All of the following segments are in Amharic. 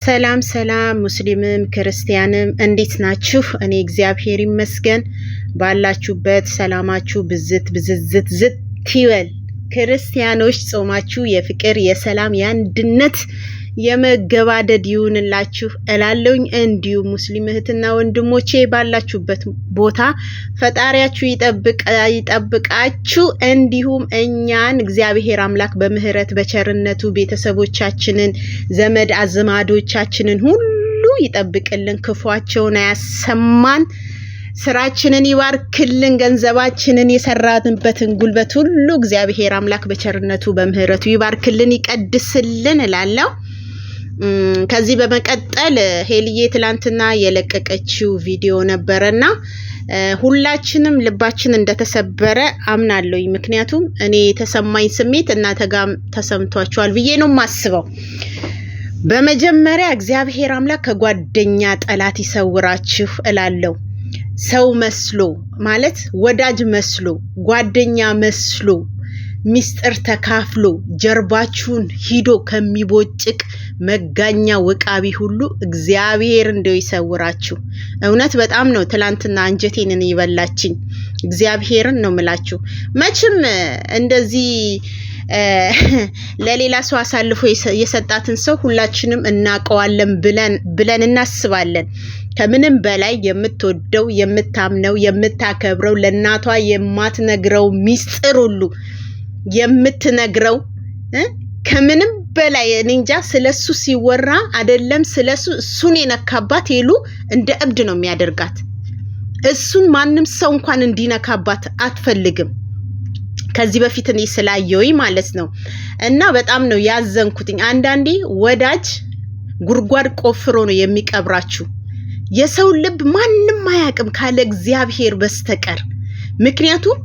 ሰላም ሰላም ሙስሊምም ክርስቲያንም እንዴት ናችሁ? እኔ እግዚአብሔር ይመስገን። ባላችሁበት ሰላማችሁ ብዝት ይበል። ክርስቲያኖች ጾማችሁ የፍቅር የሰላም የአንድነት የመገባደድ ይሁንላችሁ እላለሁኝ። እንዲሁም ሙስሊም እህትና ወንድሞቼ ባላችሁበት ቦታ ፈጣሪያችሁ ይጠብቃችሁ። እንዲሁም እኛን እግዚአብሔር አምላክ በምህረት በቸርነቱ ቤተሰቦቻችንን ዘመድ አዝማዶቻችንን ሁሉ ይጠብቅልን፣ ክፉአቸውን አያሰማን፣ ስራችንን ይባርክልን፣ ገንዘባችንን የሰራንበትን ጉልበት ሁሉ እግዚአብሔር አምላክ በቸርነቱ በምህረቱ ይባርክልን፣ ይቀድስልን እላለሁ። ከዚህ በመቀጠል ሄልዬ ትላንትና የለቀቀችው ቪዲዮ ነበረና ሁላችንም ልባችን እንደተሰበረ አምናለሁኝ። ምክንያቱም እኔ የተሰማኝ ስሜት እናንተ ጋር ተሰምቷችኋል ብዬ ነው የማስበው። በመጀመሪያ እግዚአብሔር አምላክ ከጓደኛ ጠላት ይሰውራችሁ እላለሁ። ሰው መስሎ ማለት ወዳጅ መስሎ ጓደኛ መስሎ ሚስጥር ተካፍሎ ጀርባችሁን ሂዶ ከሚቦጭቅ መጋኛ ወቃቢ ሁሉ እግዚአብሔር እንደው ይሰውራችሁ። እውነት በጣም ነው ትላንትና አንጀቴን ይበላችኝ። እግዚአብሔርን ነው ምላችሁ። መቼም እንደዚህ ለሌላ ሰው አሳልፎ የሰጣትን ሰው ሁላችንም እናቀዋለን ብለን እናስባለን። ከምንም በላይ የምትወደው የምታምነው የምታከብረው ለእናቷ የማትነግረው ሚስጥር ሁሉ የምትነግረው ከምንም በላይ እኔ እንጃ። ስለሱ ሲወራ አይደለም ስለሱ እሱን የነካባት ሄሉ እንደ እብድ ነው የሚያደርጋት። እሱን ማንም ሰው እንኳን እንዲነካባት አትፈልግም። ከዚህ በፊት እኔ ስላየሁኝ ማለት ነው። እና በጣም ነው ያዘንኩትኝ። አንዳንዴ ወዳጅ ጉድጓድ ቆፍሮ ነው የሚቀብራችሁ። የሰው ልብ ማንም አያውቅም ካለ እግዚአብሔር በስተቀር። ምክንያቱም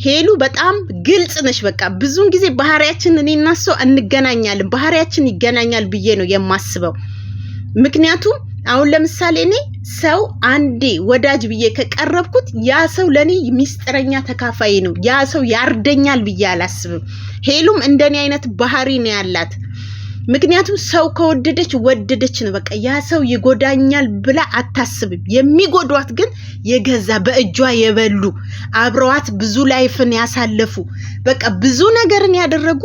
ሄሉ በጣም ግልጽ ነሽ። በቃ ብዙውን ጊዜ ባህሪያችን እኔና እሷ እንገናኛለን፣ ባህሪያችን ይገናኛል ብዬ ነው የማስበው። ምክንያቱም አሁን ለምሳሌ እኔ ሰው አንዴ ወዳጅ ብዬ ከቀረብኩት ያ ሰው ለኔ ሚስጥረኛ ተካፋይ ነው፣ ያ ሰው ያርደኛል ብዬ አላስብም። ሄሉም እንደኔ አይነት ባህሪ ነው ያላት። ምክንያቱም ሰው ከወደደች ወደደች ነው በቃ። ያ ሰው ይጎዳኛል ብላ አታስብም። የሚጎዷት ግን የገዛ በእጇ የበሉ አብረዋት ብዙ ላይፍን ያሳለፉ በቃ ብዙ ነገርን ያደረጉ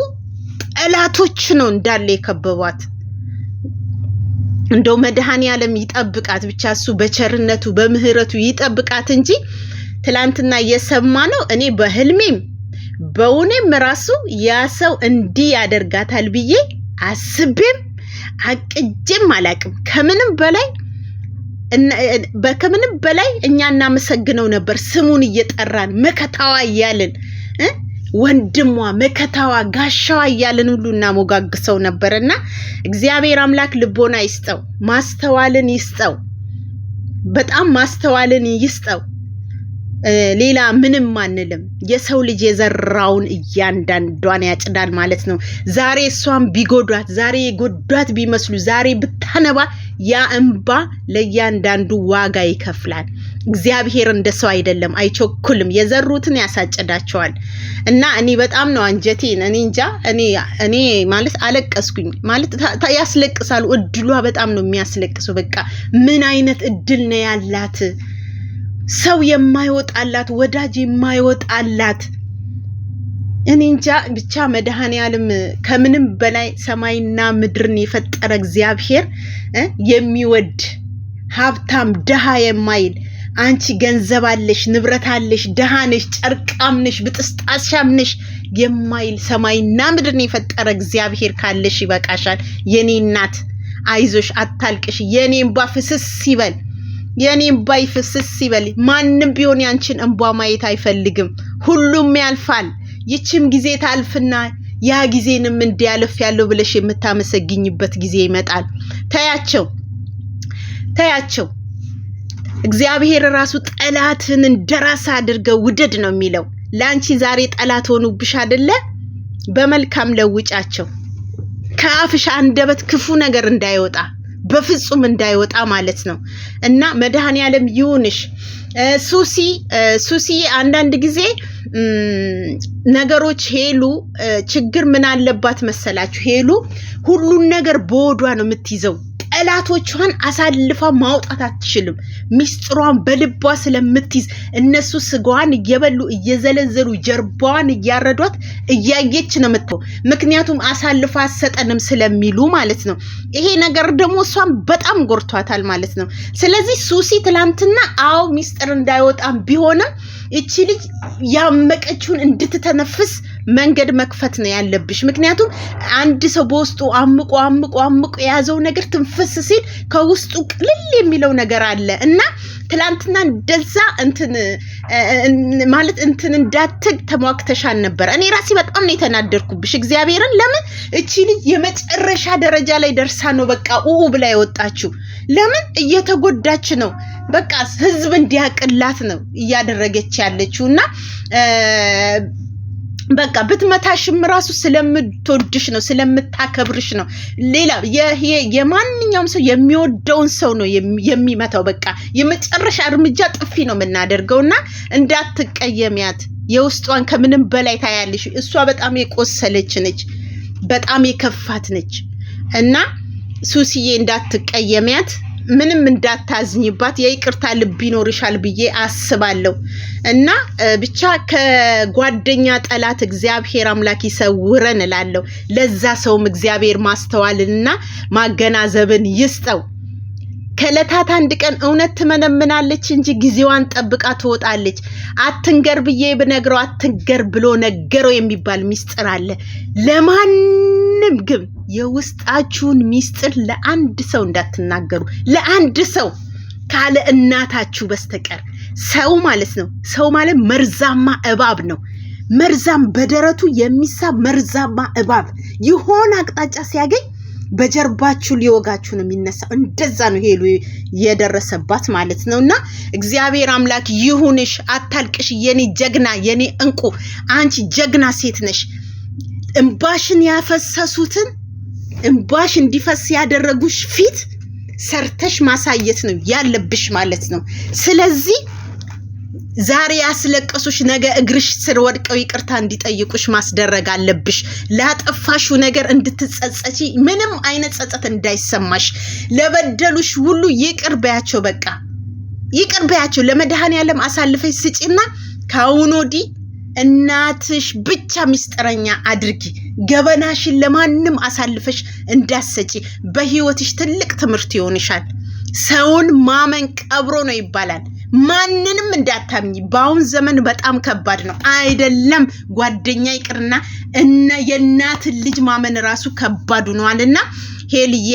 ጠላቶች ነው እንዳለ የከበቧት። እንደው መድኃኔዓለም ይጠብቃት ብቻ፣ እሱ በቸርነቱ በምህረቱ ይጠብቃት እንጂ ትላንትና እየሰማ ነው። እኔ በህልሜም በውኔም ራሱ ያ ሰው እንዲህ ያደርጋታል ብዬ አስቤም አቅጄም አላቅም። ከምንም በላይ እኛ እናመሰግነው ነበር፣ ስሙን እየጠራን መከታዋ እያልን ወንድሟ መከታዋ ጋሻዋ እያልን ሁሉ እናሞጋግሰው ነበርና እግዚአብሔር አምላክ ልቦና ይስጠው፣ ማስተዋልን ይስጠው፣ በጣም ማስተዋልን ይስጠው። ሌላ ምንም አንልም። የሰው ልጅ የዘራውን እያንዳንዷን ያጭዳል ማለት ነው። ዛሬ እሷን ቢጎዷት፣ ዛሬ የጎዷት ቢመስሉ፣ ዛሬ ብታነባ ያ እንባ ለእያንዳንዱ ዋጋ ይከፍላል። እግዚአብሔር እንደ ሰው አይደለም፣ አይቸኩልም። የዘሩትን ያሳጭዳቸዋል። እና እኔ በጣም ነው አንጀቴን እኔ እንጃ እኔ ማለት አለቀስኩኝ። ማለት ያስለቅሳሉ። እድሏ በጣም ነው የሚያስለቅሰው። በቃ ምን አይነት እድል ነው ያላት! ሰው የማይወጣላት ወዳጅ የማይወጣላት እኔ እንጃ። ብቻ መድኃኔዓለም ከምንም በላይ ሰማይና ምድርን የፈጠረ እግዚአብሔር የሚወድ ሀብታም ደሃ የማይል አንቺ ገንዘብ አለሽ ንብረት አለሽ ደሃ ነሽ ጨርቃም ነሽ ብጥስጣሻም ነሽ የማይል ሰማይና ምድርን የፈጠረ እግዚአብሔር ካለሽ ይበቃሻል። የኔ እናት አይዞሽ፣ አታልቅሽ። የኔ እንባ ፍስስ ይበል፣ የኔ እንባ ይፍስስ ይበል። ማንም ቢሆን ያንቺን እንባ ማየት አይፈልግም። ሁሉም ያልፋል። ይችም ጊዜ ታልፍና ያ ጊዜንም እንዲያልፍ ያለው ብለሽ የምታመሰግኝበት ጊዜ ይመጣል። ተያቸው። እግዚአብሔር ራሱ ጠላትን እንደራስ አድርገው ውደድ ነው የሚለው። ላንቺ ዛሬ ጠላት ሆኑብሽ አይደለ? በመልካም ለውጫቸው። ከአፍሽ አንደበት ክፉ ነገር እንዳይወጣ በፍጹም እንዳይወጣ ማለት ነው። እና መድኃኔዓለም ይሁንሽ። ሱሲ አንዳንድ ጊዜ ነገሮች ሄሉ ችግር ምን አለባት መሰላችሁ? ሄሉ ሁሉን ነገር በወዷ ነው የምትይዘው። ጠላቶቿን አሳልፋ ማውጣት አትችልም። ሚስጥሯን በልቧ ስለምትይዝ እነሱ ስጋዋን እየበሉ እየዘለዘሉ ጀርባዋን እያረዷት እያየች ነው የምትተው። ምክንያቱም አሳልፋ አሰጠንም ስለሚሉ ማለት ነው። ይሄ ነገር ደግሞ እሷን በጣም ጎርቷታል ማለት ነው። ስለዚህ ሱሲ ትላንትና አው ሚስጥር እንዳይወጣም ቢሆንም እቺ ልጅ ያመቀችውን እንድትተነፍስ መንገድ መክፈት ነው ያለብሽ። ምክንያቱም አንድ ሰው በውስጡ አምቆ የያዘው ነገር ትንፍስ ሲል ከውስጡ ቅልል የሚለው ነገር አለ እና ትላንትና እንደዛ እንትን እንዳትል ተሟክተሻል ነበር። እኔ ራሴ በጣም ነው የተናደርኩብሽ እግዚአብሔርን። ለምን እቺ ልጅ የመጨረሻ ደረጃ ላይ ደርሳ ነው በቃ ብላ የወጣችው? ለምን እየተጎዳች ነው። በቃ ህዝብ እንዲያቅላት ነው እያደረገች ያለችውና በቃ ብትመታሽም ራሱ ስለምትወድሽ ነው ስለምታከብርሽ ነው። ሌላ የማንኛውም ሰው የሚወደውን ሰው ነው የሚመታው። በቃ የመጨረሻ እርምጃ ጥፊ ነው የምናደርገውና እንዳትቀየሚያት። የውስጧን ከምንም በላይ ታያለሽ። እሷ በጣም የቆሰለች ነች፣ በጣም የከፋት ነች እና ሱሲዬ እንዳትቀየሚያት፣ ምንም እንዳታዝኝባት፣ የይቅርታ ልብ ይኖርሻል ብዬ አስባለሁ። እና ብቻ ከጓደኛ ጠላት እግዚአብሔር አምላክ ይሰውረን እላለሁ። ለዛ ሰውም እግዚአብሔር ማስተዋልና ማገናዘብን ይስጠው። ከለታት አንድ ቀን እውነት ትመነምናለች እንጂ ጊዜዋን ጠብቃ ትወጣለች። አትንገር ብዬ ብነግረው አትንገር ብሎ ነገረው የሚባል ሚስጥር አለ። ለማንም ግን የውስጣችሁን ሚስጥር ለአንድ ሰው እንዳትናገሩ፣ ለአንድ ሰው ካለ እናታችሁ በስተቀር። ሰው ማለት ነው፣ ሰው ማለት መርዛማ እባብ ነው። መርዛም በደረቱ የሚሳብ መርዛማ እባብ የሆነ አቅጣጫ ሲያገኝ በጀርባችሁ ሊወጋችሁ ነው የሚነሳው። እንደዛ ነው ሄሉ የደረሰባት ማለት ነውና እግዚአብሔር አምላክ ይሁንሽ። አታልቅሽ የኔ ጀግና፣ የኔ እንቁ። አንቺ ጀግና ሴት ነሽ። እንባሽን ያፈሰሱትን እንባሽ እንዲፈስ ያደረጉሽ ፊት ሰርተሽ ማሳየት ነው ያለብሽ ማለት ነው። ስለዚህ ዛሬ ያስለቀሱሽ ነገ እግርሽ ስር ወድቀው ይቅርታ እንዲጠይቁሽ ማስደረግ አለብሽ። ላጠፋሽው ነገር እንድትጸጸቺ፣ ምንም አይነት ጸጸት እንዳይሰማሽ። ለበደሉሽ ሁሉ ይቅር በያቸው። በቃ ይቅር በያቸው። ለመድኃኔዓለም አሳልፈሽ ስጪና ከአሁን ወዲህ እናትሽ ብቻ ሚስጥረኛ አድርጊ። ገበናሽን ለማንም አሳልፈሽ እንዳሰጪ። በህይወትሽ ትልቅ ትምህርት ይሆንሻል። ሰውን ማመን ቀብሮ ነው ይባላል። ማንንም እንዳታምኝ። በአሁን ዘመን በጣም ከባድ ነው። አይደለም ጓደኛ ይቅርና የእናት ልጅ ማመን ራሱ ከባድ ሆኗልና ሄልዬ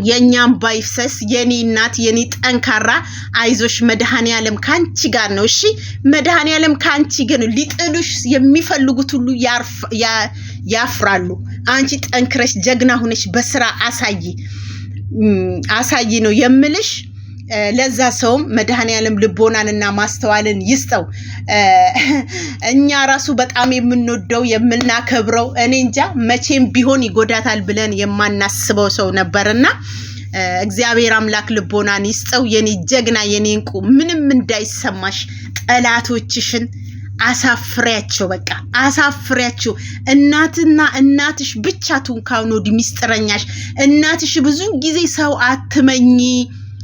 የኛም ባይፍሰስ የኔ እናት የኔ ጠንካራ አይዞሽ። መድኃኔዓለም ካንቺ ጋር ነው። እሺ መድኃኔዓለም ካንቺ ጋር ነው። ሊጥሉሽ የሚፈልጉት ሁሉ ያፍራሉ። አንቺ ጠንክረሽ ጀግና ሆነሽ በስራ አሳይ ነው የምልሽ። ለዛ ሰውም መድኃኔዓለም ልቦናንና ማስተዋልን ይስጠው። እኛ ራሱ በጣም የምንወደው የምናከብረው እኔ እንጃ መቼም ቢሆን ይጎዳታል ብለን የማናስበው ሰው ነበርና እግዚአብሔር አምላክ ልቦናን ይስጠው። የኔ ጀግና የኔ እንቁ፣ ምንም እንዳይሰማሽ። ጠላቶችሽን አሳፍሪያቸው፣ በቃ አሳፍሪያቸው። እናትና እናትሽ ብቻ ትንካው ነው ሚስጥረኛሽ። እናትሽ ብዙ ጊዜ ሰው አትመኝ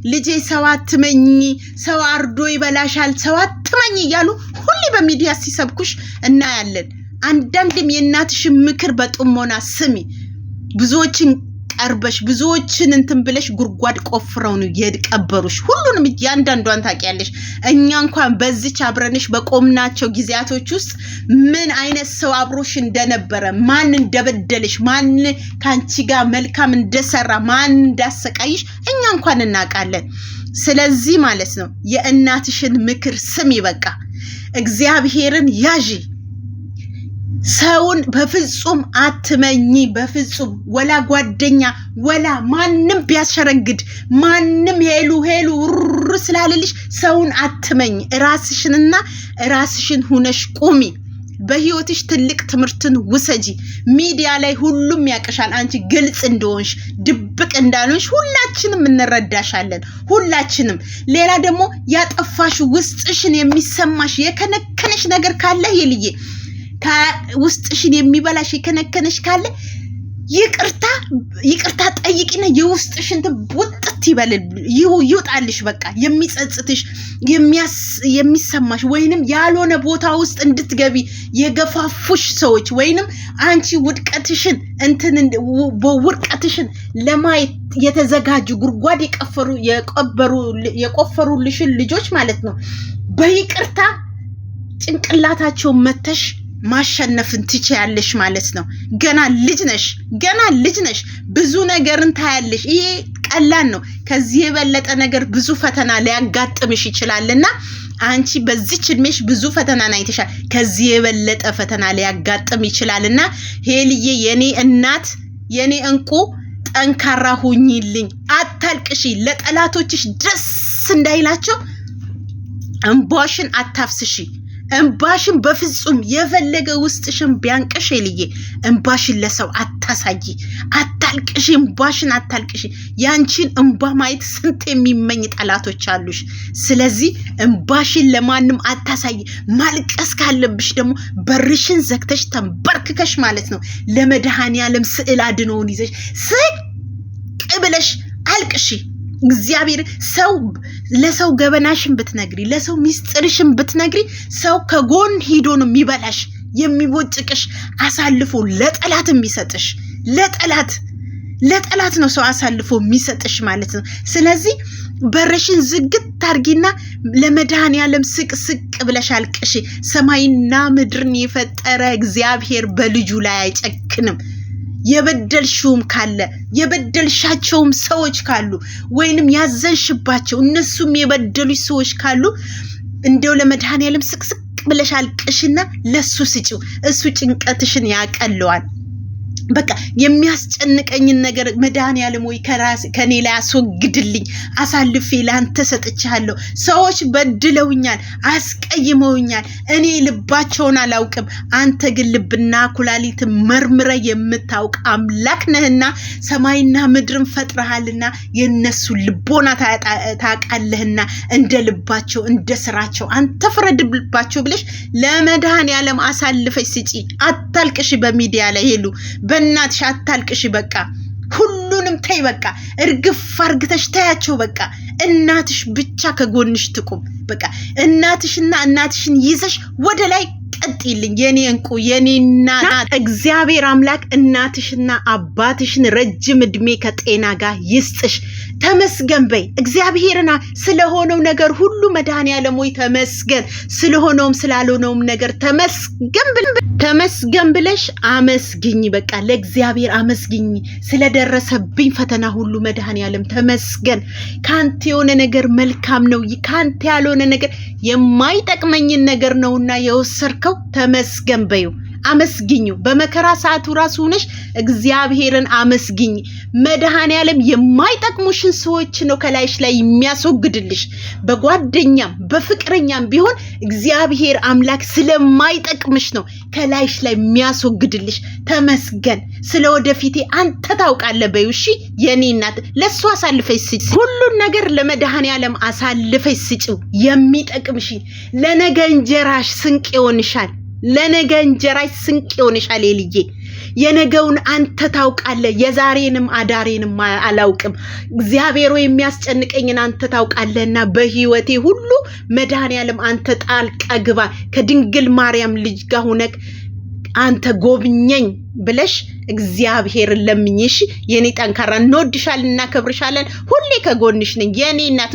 ልጄ፣ ሰው አትመኝ፣ ሰው አርዶ ይበላሻል፣ ሰው አትመኝ እያሉ ሁሌ በሚዲያ ሲሰብኩሽ እናያለን። አንዳንድም የእናትሽን ምክር በጥሞና ስሚ። ብዙዎችን ቀርበሽ ብዙዎችን እንትን ብለሽ ጉድጓድ ቆፍረው ነው የቀበሩሽ። ሁሉንም ያንዳንዷን ታውቂያለሽ። እኛ እንኳን በዚች አብረንሽ በቆምናቸው ጊዜያቶች ውስጥ ምን አይነት ሰው አብሮሽ እንደነበረ፣ ማን እንደበደልሽ፣ ማን ካንቺ ጋር መልካም እንደሰራ፣ ማን እንዳሰቃይሽ እኛ እንኳን እናውቃለን። ስለዚህ ማለት ነው የእናትሽን ምክር ስሚ። በቃ እግዚአብሔርን ያዢ። ሰውን በፍጹም አትመኝ። በፍጹም ወላ ጓደኛ ወላ ማንም ቢያሸረግድ ማንም ሄሉ ስላለልሽ ሰውን አትመኝ። ራስሽንና ራስሽን ሁነሽ ቁሚ። በህይወትሽ ትልቅ ትምህርትን ውሰጂ። ሚዲያ ላይ ሁሉም ያቀሻል አንቺ ግልጽ እንደሆንሽ ድብቅ እንዳልሆንሽ ሁላችንም እንረዳሻለን። ሁላችንም። ሌላ ደግሞ ያጠፋሽ ውስጥሽን የሚሰማሽ የከነከነሽ ነገር ካለ ይልዬ ውስጥሽን የሚበላሽ የከነከነሽ ካለ ይቅርታ ጠይቂና የውስጥሽን ወጥት ይውጣልሽ። በቃ የሚጸጽትሽ የሚሰማሽ ወይንም ያልሆነ ቦታ ውስጥ እንድትገቢ የገፋፉሽ ሰዎች ወይንም አንቺ ውድቀትሽን ውድቀትሽን ለማየት የተዘጋጁ ጉድጓድ የቆፈሩልሽን ልጆች ማለት ነው በይቅርታ ጭንቅላታቸው መተሽ ማሸነፍን ትችያለሽ ማለት ነው። ገና ልጅ ነሽ ብዙ ነገርን ታያለሽ። ይሄ ቀላል ነው። ከዚህ የበለጠ ነገር ብዙ ፈተና ሊያጋጥምሽ ይችላልና አንቺ በዚች እድሜሽ ብዙ ፈተና አይተሻል። ከዚህ የበለጠ ፈተና ሊያጋጥም ይችላልና ሄልዬ የኔ እናት የኔ እንቁ ጠንካራ ሁኚልኝ፣ አታልቅሺ። ለጠላቶችሽ ደስ እንዳይላቸው እንባሽን አታፍስሺ። እንባሽን በፍጹም የፈለገ ውስጥሽን ቢያንቀሽ ሄልዬ እንባሽን ለሰው አታሳይ፣ አታልቅሽ። እንባሽን አታልቅሽ። ያንቺን እንባ ማየት ስንት የሚመኝ ጠላቶች አሉሽ። ስለዚህ እንባሽን ለማንም አታሳይ። ማልቀስ ካለብሽ ደግሞ በርሽን ዘግተሽ ተንበርክከሽ ማለት ነው ለመድኃኔዓለም ስዕል አድኖውን ይዘሽ ስቅ ብለሽ አልቅሺ። እግዚአብሔር ሰው ለሰው ገበናሽን ብትነግሪ ለሰው ሚስጥርሽን ብትነግሪ ሰው ከጎን ሄዶ ነው የሚበላሽ የሚቦጭቅሽ አሳልፎ ለጠላት የሚሰጥሽ ለጠላት ነው ሰው አሳልፎ የሚሰጥሽ ማለት ነው። ስለዚህ በርሽን ዝግት ታርጊና ለመድኃኔዓለም ስቅ ብለሽ አልቅሺ። ሰማይና ምድርን የፈጠረ እግዚአብሔር በልጁ ላይ አይጨክንም። የበደልሽውም ካለ የበደልሻቸውም ሰዎች ካሉ ወይንም ያዘንሽባቸው እነሱም የበደሉሽ ሰዎች ካሉ እንደው ለመድኃኔዓለም ስቅስቅ ብለሽ አልቅሽና ለሱ ስጪው። እሱ ጭንቀትሽን ያቀለዋል። በቃ የሚያስጨንቀኝን ነገር መድኃኔዓለም ወይ ከኔ ላይ አስወግድልኝ፣ አሳልፌ ላንተ ሰጥቻለሁ። ሰዎች በድለውኛል፣ አስቀይመውኛል፣ እኔ ልባቸውን አላውቅም። አንተ ግን ልብና ኩላሊት መርምረ የምታውቅ አምላክ ነህና ሰማይና ምድርን ፈጥረሃልና የነሱ ልቦና ታውቃለህና እንደ ልባቸው እንደ ስራቸው አንተ ፍረድባቸው ብለሽ ለመድኃኔዓለም አሳልፈሽ ስጪ። አታልቅሽ በሚዲያ ላይ ሄሉ በእናትሽ አታልቅሽ። በቃ ሁሉንም ተይ። በቃ እርግፍ አርግተሽ ተያቸው። በቃ እናትሽ ብቻ ከጎንሽ ትቁም። በቃ እናትሽን ይዘሽ ወደ ላይ ቀጥይልኝ የኔ እንቁ የኔ እናት። እግዚአብሔር አምላክ እናትሽና አባትሽን ረጅም እድሜ ከጤና ጋር ይስጥሽ። ተመስገን በይ እግዚአብሔርና ስለሆነው ነገር ሁሉ መድኃኔዓለም ወይ ተመስገን። ስለሆነውም ስላልሆነውም ነገር ተመስገን ብለሽ አመስግኝ። በቃ ለእግዚአብሔር አመስግኝ። ስለደረሰብኝ ፈተና ሁሉ መድኃኔዓለም ተመስገን። ካንተ የሆነ ነገር መልካም ነው፣ ካንተ ያልሆነ ነገር የማይጠቅመኝን ነገር ነውና የወሰርከው ተመስገን በዩ። አመስግኙ። በመከራ ሰዓቱ ራሱ ሆነሽ እግዚአብሔርን አመስግኝ። መድኃኔዓለም የማይጠቅሙሽን ሰዎች ነው ከላይሽ ላይ የሚያስወግድልሽ። በጓደኛም በፍቅረኛም ቢሆን እግዚአብሔር አምላክ ስለማይጠቅምሽ ነው ከላይሽ ላይ የሚያስወግድልሽ። ተመስገን። ስለወደፊቴ አንተ ታውቃለህ በዩ። እሺ የኔ እናት ለሱ አሳልፈሽ ስጪ። ሁሉን ነገር ለመድኃኔዓለም አሳልፈሽ ስጪው። የሚጠቅምሽ ለነገ እንጀራሽ ስንቅ ይሆንሻል። ለነገ እንጀራሽ ስንቅ ይሆንሻል ሄልዬ። የነገውን አንተ ታውቃለህ። የዛሬንም አዳሬንም አላውቅም። እግዚአብሔር ሆይ የሚያስጨንቀኝን አንተ ታውቃለህና በህይወቴ ሁሉ መድኃኔዓለም አንተ ጣልቃ ግባ። ከድንግል ማርያም ልጅ ጋር ሆነክ አንተ ጎብኘኝ ብለሽ እግዚአብሔርን ለምኝሽ። የኔ ጠንካራ እንወድሻለን፣ እናከብርሻለን። ሁሌ ከጎንሽ ነኝ የኔ እናት።